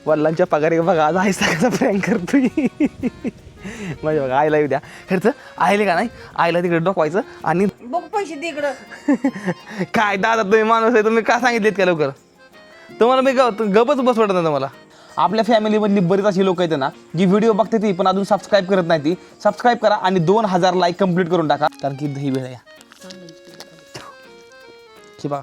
वडिलांच्या पगारी बघा आज आई सगळ्याचा प्रँक करतोय. माझ्या बघा आईला येऊ द्या खरंच आईले का नाही आईला तिकडे डोकवायचं आणि बघ पैसे दे इकडं. काय दादा तुम्ही माणूस आहे तुम्ही का सांगितलेत का लवकर तुम्हाला मी गपच बसवत ना तुम्हाला. आपल्या फॅमिलीमधली बरीच अशी लोक आहेत ना जी व्हिडिओ बघते ती पण अजून सबस्क्राईब करत नाही ती सबस्क्राईब करा आणि 2000 लाईक कंप्लीट करून टाका कारण की दही वेळ या बघा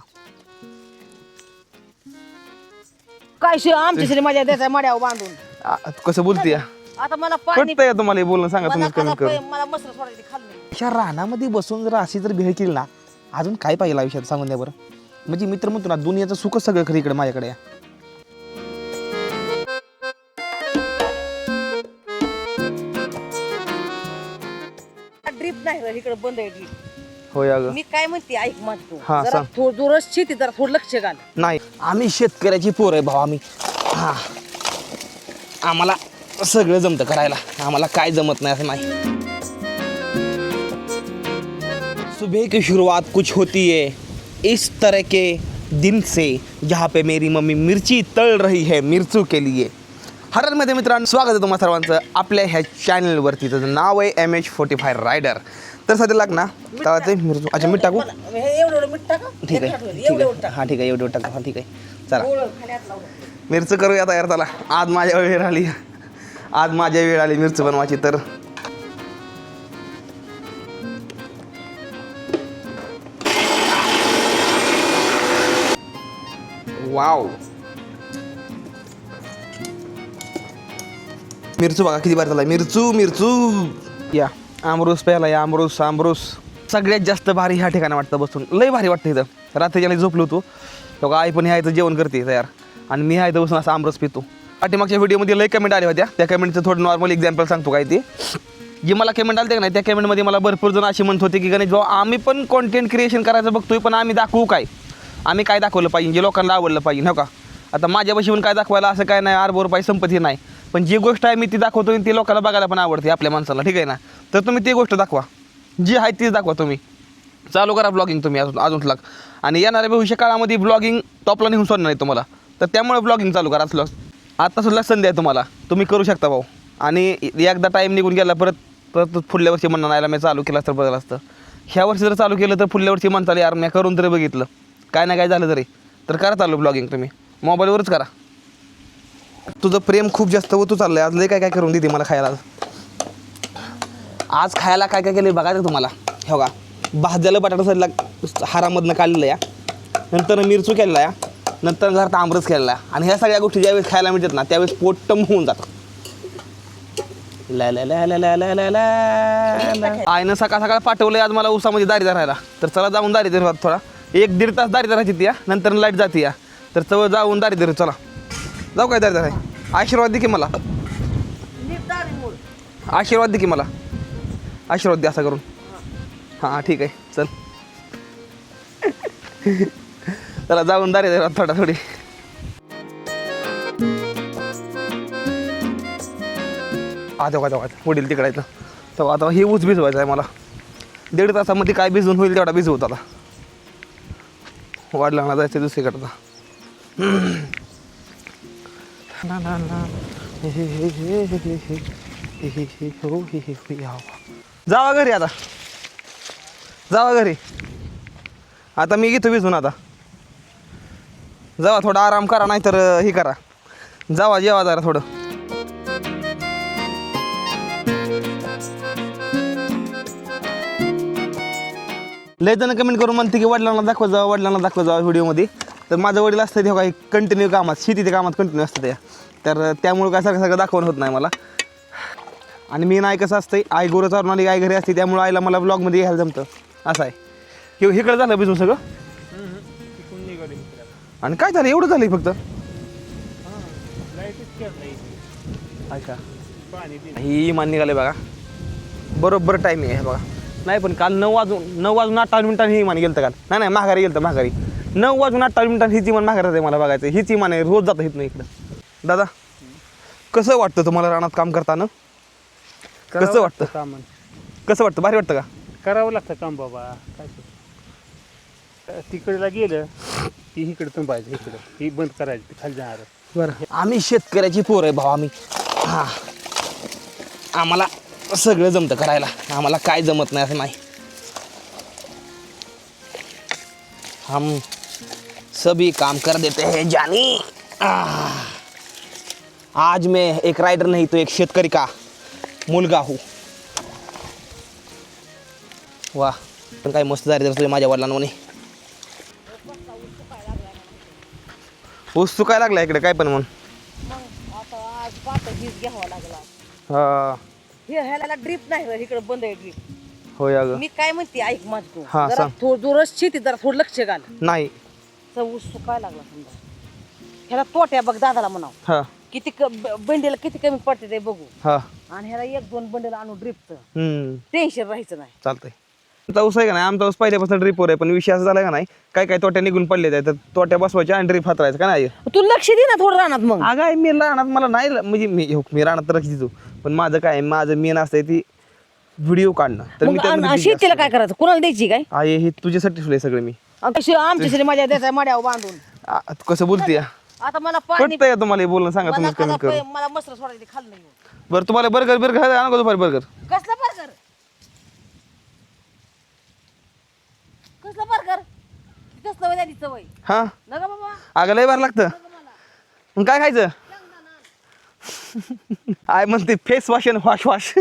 काय आमच्या माझ्या त्याचा मड्यावर बांधून कसं बोलते आता मला पाणी पटतंय तुम्हाला हे बोलणं सांगा तुम्ही कमेंट करून. मला मस्त सोडायची खाल्लं. अशा रानामध्ये बसून जर अशी जर भेळ केली ना अजून काय पाहिजे आयुष्यात सांगून द्या बरं. म्हणजे मित्र म्हणतो ना दुनियाचं सुखच सगळं खरं इकडे माझ्याकडे या. ड्रीप नाही रे, इकडं बंद आहे ड्रीप. होय अगं मी काय म्हणते ऐक माझं हा, जरा सांग. थोडं जोरच शेती जरा थोडं लक्ष घाल. नाही आम्ही शेतकऱ्याची पोर आहे भाऊ आम्ही हा आम्हाला सगळं जमतं करायला आम्हाला काय जमत नाही असं नाही. सुबह की शुरुआत कुछ होती है इस तरह के दिन से जहाँ पे मेरी मम्मी मिर्ची तळ रही है मिरचू के लिए. हररमध्ये मित्रांनो स्वागत आहे तुम्हा सर्वांचं आपल्या ह्या चॅनलवरती त्याचं नाव आहे MH45 रायडर. तर सध्या लाग ना तर ते मिरचू अच्छा मीठ टाकू हे एवढं मीठ टाका. ठीक आहे ठीक आहे हां ठीक आहे एवढं टाका हां ठीक आहे चला मिरचं करूया तयार चला. आज माझ्या वेळ आली आज माझ्या वेळ आली मिरचं बनवायची तर वाव मिरचू बघा किती बार झाला मिरचू मिरचू या आमरूस प्याला या आमरूस आमरूस सगळ्यात जास्त भारी ह्या ठिकाणी वाटतं बसून लय भारी वाटतं इथं. रात्रीच्या झोपलो होतो तेव्हा आई पण ह्याचं जेवण करते तयार आणि मी ह्या इथं बसून असं आमरस पितो. पाठीमागच्या व्हिडिओमध्ये लय कमेंट आल्या होत्या त्या कमेंटचं थोडं नॉर्मल एक्झाम्पल सांगतो काय ते जी मला कमेंट आली का नाही त्या कमेंटमध्ये मला भरपूर जण असे म्हणत होते की गणेश भाऊ आम्ही पण कॉन्टेंट क्रिएशन करायचं बघतोय पण आम्ही दाखवू काय आम्ही काय दाखवलं पाहिजे जे लोकांना आवडलं पाहिजे हो का. आता माझ्यापाशी पण काय दाखवायला असं काय नाही आरबोर पाहिजे संपत्ती नाही पण जी गोष्ट आहे मी ती दाखवतो ती लोकांना बघायला पण आवडते आपल्या माणसाला ठीक आहे ना. तर तुम्ही ती गोष्ट दाखवा जी आहे तीच दाखवा तुम्ही चालू करा ब्लॉगिंग तुम्ही अजून लाग आणि येणाऱ्या भविष्य काळामध्ये ब्लॉगिंग टॉपला निघून सोडणार आहे तुम्हाला तर त्यामुळे ब्लॉगिंग चालू करा असलं आता सुद्धा संधी आहे तुम्हाला तुम्ही करू शकता भाऊ. आणि एकदा टाईम निघून गेला परत परत पुढल्या वर्षी म्हणणं नाही मी चालू केलं तर बदल असतं. ह्या वर्षी जर चालू केलं तर पुढल्या वर्षी म्हणता यार मी करून तरी बघितलं काय ना काय झालं तरी तर करा चालू ब्लॉगिंग तुम्ही मोबाईलवरच करा. तुझं प्रेम खूप जास्त होतो चाललंय आज लय काय काय करून देते मला खायला. आज खायला काय काय केलं बघायचं तुम्हाला हो का. भाजलेलं बटाटा सडला हारामधनं काढलेलं या नंतर मिरचू केलेला या नंतर घरात आमरस केलेला आणि ह्या सगळ्या गोष्टी ज्यावेळेस खायला मिळतात ना त्यावेळेस पोट टम होऊन जातं. ला ला ला ला ला ला ला ला आईनं सकाळ सकाळ पाठवलं आज मला उसामध्ये दारी धरायला तर चला जाऊन दारी धरत थोडा 1-1.5 तास दारी धरायची ती या नंतर लाईट जाते या तर चवळ जाऊन दारी धरू चला जाऊ काय दारी धराय. आशीर्वाद दे की मला आशीर्वाद दे की मला आशीर्वाद दे असा करून हां ठीक आहे चल चला जाऊन दारी धरा थोडा थोडी. आता वडील तिकडे येतं तेव्हा आता हे ऊस भिजवायचं आहे मला 1.5 तासामध्ये काय भिजवून होईल तेवढा भिजवत आता वडिलांना जायचं दुसरीकडं. जावा घरी आता जावा घरी आता मी घेतो भिजून आता जावा थोडा आराम करा नाहीतर हे करा जावा जेवा जरा थोडं. लय जण कमेंट करून म्हणते की वडिलांना दाखवा जावा व्हिडिओमध्ये तर माझं वडील असतं ते काही कंटिन्यू कामात शेतीच्या कामात कंटिन्यू असतं त्या तर त्यामुळे काय सगळं दाखवणं होत नाही मला. आणि मी नाही कसं असतं आई गोरं चारून आली आई घरी असते त्यामुळे आईला मला ब्लॉगमध्ये घ्यायला जमतं असं आहे की इकडं झालं भिजून सगळं आणि काय झालं एवढं झालं फक्त अच्छा ही मान निघाले बघा बरोबर टायमिंग आहे बघा. नाही पण काल 9 वाजून 58 मिनिटांनी ही मान गेलं काल नाही माघारी गेलं माघारी 9 वाजून 58 मिनिटांनी हीच इमान माघारी आहे मला बघायचं हीच इमान आहे रोज जातं इथनं इकडं. दादा कसं वाटतं तुम्हाला रानात काम करताना कसं वाटतं काम कसं वाटतं भारी वाटतं का करावं लागतं काम बाबा काय तिकडला गेलं की इकडे तुम्ही पाहिजे इकडं ही बंद करायची खाली जाणार बरं आम्ही शेतकऱ्याची पोर आहे भाऊ आम्ही. हां आम्हाला सगळं जमतं करायला, आम्हाला काय जमत नाही असं नाही. हम सभी काम कर देते हैं जानी. आज मैं एक राइडर नहीं तो एक शेतकरी का मुलगा हूँ. वाह पण काय मस्त दारी तुझ्या माझ्या वडिलांनी. ऊस चुकायला लागला इकडे काय पण म्हणून. मग आता आज पात वीज घ्यावा लागला. हा ह्याला ड्रीप नाही रे, इकडे बंद आहे ड्रीप. होय अगं. मी काय म्हणते ऐक माझं हा, जरा सांग. थोडं जोरच शेती जरा थोडं लक्ष घाल. नाही तर ऊस सुकायला लागला समजा. ह्याला तोट्या बघ दादाला म्हणाव हा किती बंडीला किती कमी पडते ते बघू. हा आणि ह्याला 1-2 बंडल आणू ड्रीपचं. हम्म टेन्शन राहायचं नाही. चालतंय. आमचा ऊस आहे का नाही, आमचा ऊस पहिल्यापासून ड्रीपवर आहे, पण विषय असं झाला का नाही काय काय तोट्या निघून पडले तर तोट्या बसवायच्या आणि ड्रीप हातरायचं का नाही. तू लक्ष दे ना थोडं राहणार मग. अगं आहे मी राहणार मला नाही म्हणजे मी राहणार तर देतो, पण माझं काय माझं मेन असतंय ती व्हिडिओ काढणं. तर मी मग त्यामध्ये busy शेतीला असतो. काय करायचं, कुणाला द्यायची काय? आहे हे तुझ्यासाठी ठेवलंय सगळं मी. आमच्यासाठी माझ्या द्यायचा मड्यावर बांधून. तू कसं बोलते आता मला पाणी पटतंय का तुम्हाला हे बोलणं सांगा मला तुम्ही कमी खायला करू. मला मस्त सोडायचे खाल्लं नाही. बरं तुम्हाला बर्गर बिर्गर खायला आणू का दुपारी बर्गर. कसलं बर्गर? कसलं बर्गर? कसलं वय सवय हा नका बाबा. अगं लय बार लागतं. मग काय खायचं. आय म्हणते फेस वॉश आणि वॉश.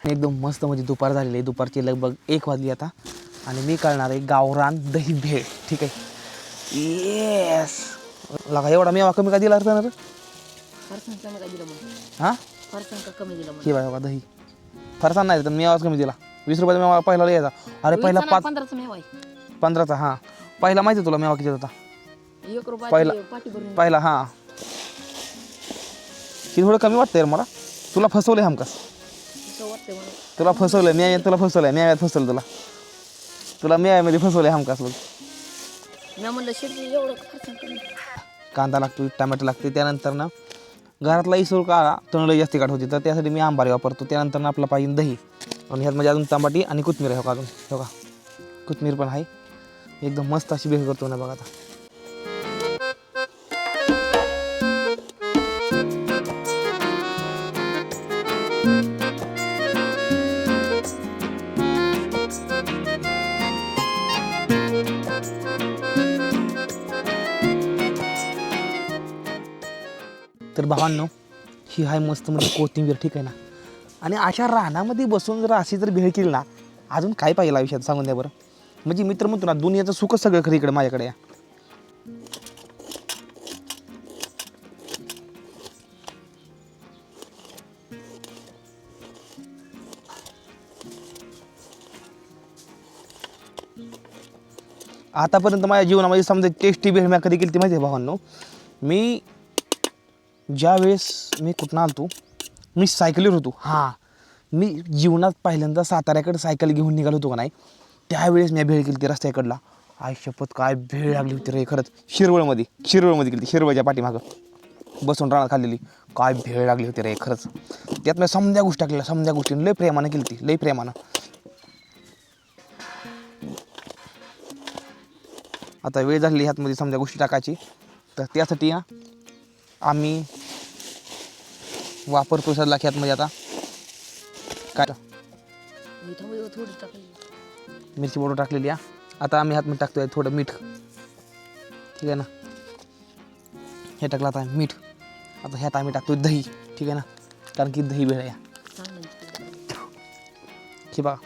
एकदम मस्त म्हणजे दुपार झालेली आहे. दुपारची लगभग 1 वाजली आता आणि मी करणार आहे गावरान दही भेळ. ठीक आहे. येस लगा एवढा मेवा कमी का दिला असता ना रे. फरसाण कमी का दिलं मग? हां फरसाण का कमी दिलं मग? हे बघा दही फरसाण नाही तर मेवाच कमी दिला. 20 रुपयाचा मेवा पहिला यायचा. अरे पहिला 15चा मेवा आहे. 15चा हां पहिला माहिती आहे तुला मेवा किती होता 1 रुपया पहिला पाटी भरून. पहिला हां हे थोडं कमी वाटतं यार मला. तुला फसवलं हमकास. असं वाटतंय मला. तुला फसवलं मी तुला फसवलं मेव्यात फसवलं तुला मेव्यामध्ये फसवलं हमकास बघ. मी म्हणलं शेती एवढं फरसाण कमी. कांदा लागतो टमॅटो लागते त्यानंतर ना घरातला इसोर काळा तणलं जास्त काढ होती तर त्यासाठी मी आंबारी वापरतो. त्यानंतर ना आपला पाहिजे दही आणि ह्यात म्हणजे अजून टमाटी आणि कोथिंबीर आहे. हो का अजून हो का कोथिंबीर पण आहे. एकदम मस्त अशी भेळ करतो ना बघा आता. तर भावांनो ही आहे मस्त म्हणजे कोथिंबीर. ठीक आहे ना. आणि अशा रानामध्ये बसून जर अशी जर भेळ केली ना अजून काय पाहिजे आयुष्यात सांगून द्या बरं. म्हणजे मित्र म्हणतो ना दुनियाचं सुखच सगळं खरं इकडे माझ्याकडे या. आतापर्यंत माझ्या जीवनामध्ये समजा टेस्टी भेळ मी कधी केली ती माहिती आहे भावांनो. मी ज्या वेळेस मी कुठं आलतो मी सायकलीवर होतो. हां मी जीवनात पहिल्यांदा साताऱ्याकडे सायकल घेऊन निघालो होतो का नाही त्यावेळेस मी भेळ केली ती रस्त्याकडला. आयुष्यपत काय भेळ लागली होती रे खरंच. शिरवळमध्ये केली ती शिरवळच्या पाठीमागं बसून रानात खाल्लेली. काय भेळ लागली होती रे खरंच. त्यात मी समध्या गोष्टी टाकलेल्या समध्या गोष्टी लय प्रेमानं केली ती लय प्रेमानं. आता वेळ झालेली ह्यातमध्ये समजा गोष्टी टाकायची तर त्यासाठी ना आम्ही वापरतो सध्या ह्यातमध्ये आता काय थोडी टाकली. मिरची पावडर टाकलेली आहे. आता आम्ही ह्यातमध्ये टाकतोय थोडं मीठ. ठीक आहे ना. हे टाकलं आता मीठ. आता ह्यात आम्ही टाकतोय दही. ठीक आहे ना कारण की दही भेळ आहे. हे बघा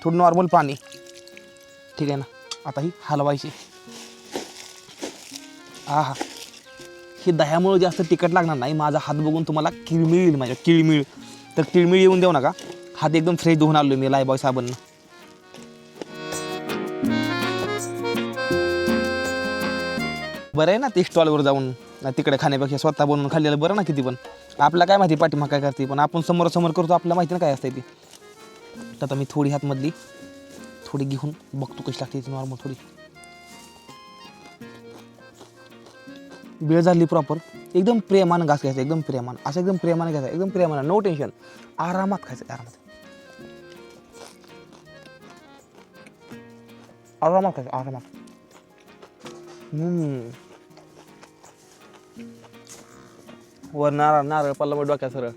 थोडं नॉर्मल पाणी. ठीक आहे ना. आता ही हलवायची. हा ही दह्यामुळे जास्त तिखट लागणार नाही. माझा हात बघून तुम्हाला किळमिळ येईल माझ्या किळमिळ. तर किळमिळ येऊन देऊ नका. हात एकदम फ्रेश धुवून आलो मी लायबॉय साबणनं. बरं आहे ना ते स्टॉलवर जाऊन तिकडे खाण्यापेक्षा स्वतः बनवून खाल्लेलं बरं ना किती पण. आपल्याला काय माहिती पाठीमाग काय करते पण आपण समोरासमोर करतो आपल्याला माहिती ना काय असतं ते. आता मी थोडी हातमधली थोडी घेऊन बघतो कशी लागते ती नॉर्मल थोडी. वेळ झाली प्रॉपर एकदम प्रेमानं घास घ्यायचा एकदम प्रेमानं असं एकदम प्रेमानं घ्यायचा एकदम प्रेमानं नो टेन्शन आरामात खायचं आरामात. आरामात खायचं आरामात. वर नारळ नारळ पडला मग डोक्यात सरळ.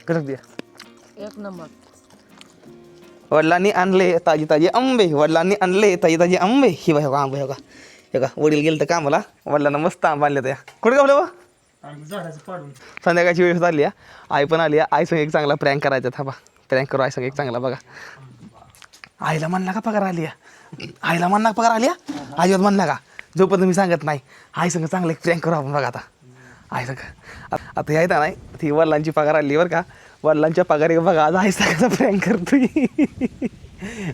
कसं दे एक नंबर. वडिलांनी आणले ताजी ताजी आंबे, वडिलांनी आणले ताजी ताजी आंबे. ही बघा आंबे बघा. हे का वडील गेलं तर कामाला, वडिलांना मस्त आंबा आणले त्या. कुठे गावलं बा संध्याकाळची वेळ आली आहे. आई पण आली आहे. आई संग एक चांगला प्रँक करायचा. थांबा प्रँक करू आई संग एक चांगला. बघा आईला म्हणला का पगार आली आहे, आईला म्हणला पगार आली आहे, आजीवर म्हणला का जोपर्यंत मी सांगत नाही. आई संग चांगलं एक प्रँक करू आपण. बघा आता आई संग आता यायचा नाही ती वडिलांची पगार आली बरं का. वडिलांच्या पगारी बघा आज आई सगळ्याचा प्रँक करतोय.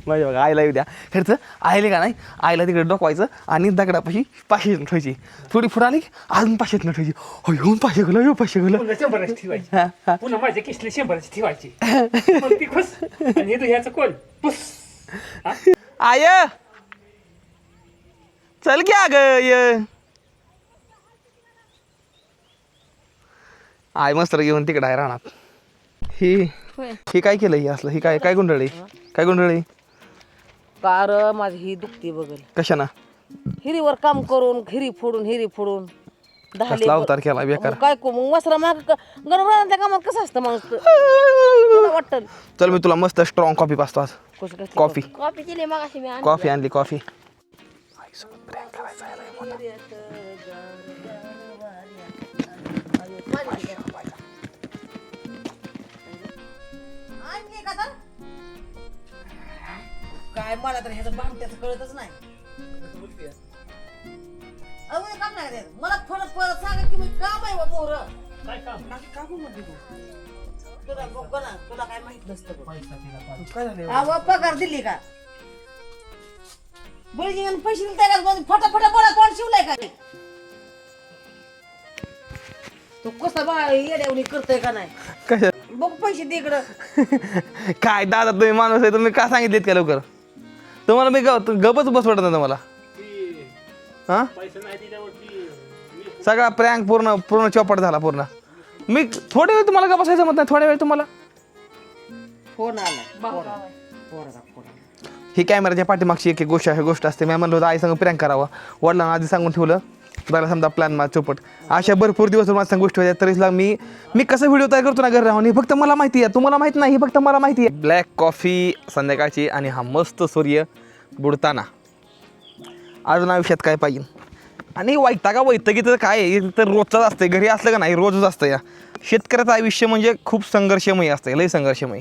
माझ्या बघा आईला येऊ द्या. खरंच आईला का नाही, आईला तिकडे डोकवायचं आणि दगडापाशी 500 ठेवायची. थोडी पुढे आली की अजून 500 ठेवायची. हो येऊन 500 गेलं, येऊ 500 गेलं. 100ची ठेवायची, पुन्हा माझ्या किसले 100ची ठेवायची. मग ती खुश आणि हे ह्याचं कोण पुस. आय चल की अगं ये. आई मस्त घेऊन तिकडे आहे राहणार. ही काय केलं ही असलं, ही काय काय गुंडळी, काय गुंडळी कार माझी ही दुखती बघल. कशाना हिरीवर काम करून हिरी फोडून कसला अवतार केला बेकार. काय मग मसरा माग गणपतीच्या कामात कसं असतं मग तुला वाटतं. चल मी तुला मस्त स्ट्रॉंग कॉफी पाचतो आज. कसं काय कॉफी कॉफी दिली मग अशी मी कॉफी आणली कॉफी. काय मला तर ह्याचं भामट्याचं कळतच नाही. अहो हे काम नाही करायचं. मला परत सांगा की मी काम आहे पोर काय काम तुला काय माहित नसतं बघ. काय झालं अहो पगार दिली का बळी पैसे दिले का फटाफटा बोला कोण शिवलाय काय तू कसा बा येड्यावणी करतोय का नाही. कशा बघ पैसे दे इकडं. काय दादा तुम्ही माणूस आहे, तुम्ही का सांगितलेत का लवकर. तुम्हाला मी गपच बस वाटत ना तुम्हाला. हा पैसे नाही दिल्यावरती सगळा प्रँक पूर्ण चौपट झाला पूर्ण. मी थोड्या वेळ तुम्हाला का बसायचं म्हणत नाही, थोड्या वेळ तुम्हाला फोन आला ही कॅमेराच्या पाठीमागची एक गोष्ट असते. मी म्हणलं होतं आई संग प्रँक करावं, वडिलांना आधी सांगून ठेवलं. बघा समजा प्लॅन माझा चौपट अशा भरपूर दिवस माझ्या संग गोष्टी होत्या. तरीच मी कसं व्हिडिओ तयार करतो ना घरी राहून, हे फक्त मला माहिती आहे, तुम्हाला माहित नाही. हे फक्त मला माहिती आहे. ब्लॅक कॉफी संध्याकाळची आणि हा मस्त सूर्य बुडताना. अजून आयुष्यात काय पाहिजे. आणि वैतकीचं काय आहे, तर रोजचाच असतं. घरी असलं का नाही रोजच असतं. या शेतकऱ्याचं आयुष्य म्हणजे खूप संघर्षमय असतं, लय संघर्षमय.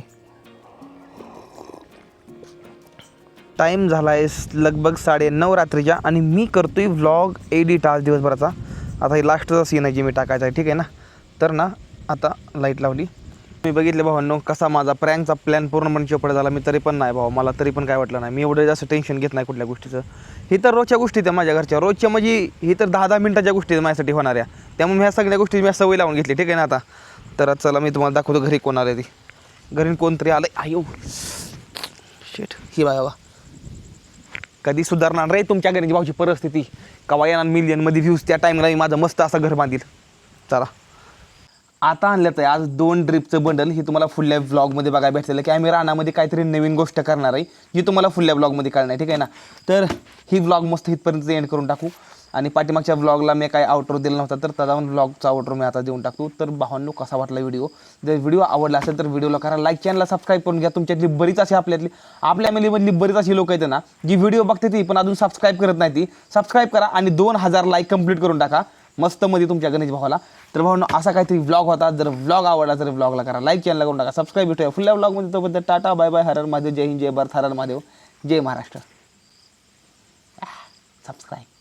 टाईम झाला आहे लगभग 9:30 रात्रीच्या आणि मी करतोय व्लॉग एडिट आज दिवसभराचा. आता हे लास्टचा सीन आहे जे मी टाकायचा आहे, ठीक आहे ना. तर ना आता लाईट लावली. मी बघितलं भावांनो कसा माझा प्रँकचा प्लॅन पूर्णपणे चौपट झाला. मी तरी पण नाही भाऊ, मला तरी पण काय वाटलं नाही. मी एवढं जास्त टेन्शन घेत नाही कुठल्या गोष्टीचं. ही तर रोजच्या गोष्टी त्या माझ्या घरच्या रोजच्या, म्हणजे ही तर 10-10 मिनिटाच्या गोष्टी माझ्यासाठी होणाऱ्या. त्यामुळे ह्या सगळ्या गोष्टी मी सवय लावून घेतली, ठीक आहे ना. आता तर चला मी तुम्हाला दाखवतो घरी कोण आलं ती. घरी कोणतरी आलं. आयो शेट ही बाबा कधी सुधारणार रे तुमच्या घराची भाऊची परिस्थिती. कवा येणार मिलियनमध्ये व्ह्यूज. त्या टाईमला मी माझं मस्त असं घर बांधील. चला आता आणलं तर आज 2 ड्रिपचं बंडल. हे तुम्हाला फुडल्या व्लॉगमध्ये बघायला भेटलेलं की आम्ही रानामध्ये काहीतरी नवीन गोष्ट करणार आहे जी तुम्हाला फुडल्या व्लॉगमध्ये कळणार आहे, ठीक आहे ना. तर ही व्लॉग मस्त इथपर्यंत एंड करून टाकू. आणि पाठीमागच्या व्लॉगला मी काय आउटरो दिला नव्हता, तर त्याचा व्लॉगचा आउटरो मी आता देऊन टाकतो. तर भावांनो कसा वाटला व्हिडिओ. जर व्हिडिओ आवडला असेल तर व्हिडिओला करा लाईक, चॅनलला सबस्क्राईब करून घ्या. तुमच्यातली बरीच अशी आपल्या फॅमिलीमधली बरीच अशी लोक आहेत ना जी व्हिडिओ बघते ती पण अजून सबस्क्राईब करत नाही. ती सबस्क्राईब करा आणि 2000 लाईक कंप्लीट करून टाका मस्त मध्ये तुमच्या गणेश भावाला. तर भावांनो असा काहीतरी व्लॉग होता. जर व्लॉग आवडला तर व्लॉगला करा लाईक, चॅनलला करून टाका सबस्क्राईब. भेटूया फुल्या व्लॉगमध्ये. तोपर्यंत टाटा बाय बाय. हर हर महादेव. जय हिंद, जय भारत. हर हर महादेव, जय महाराष्ट्र. सबस्क्राईब.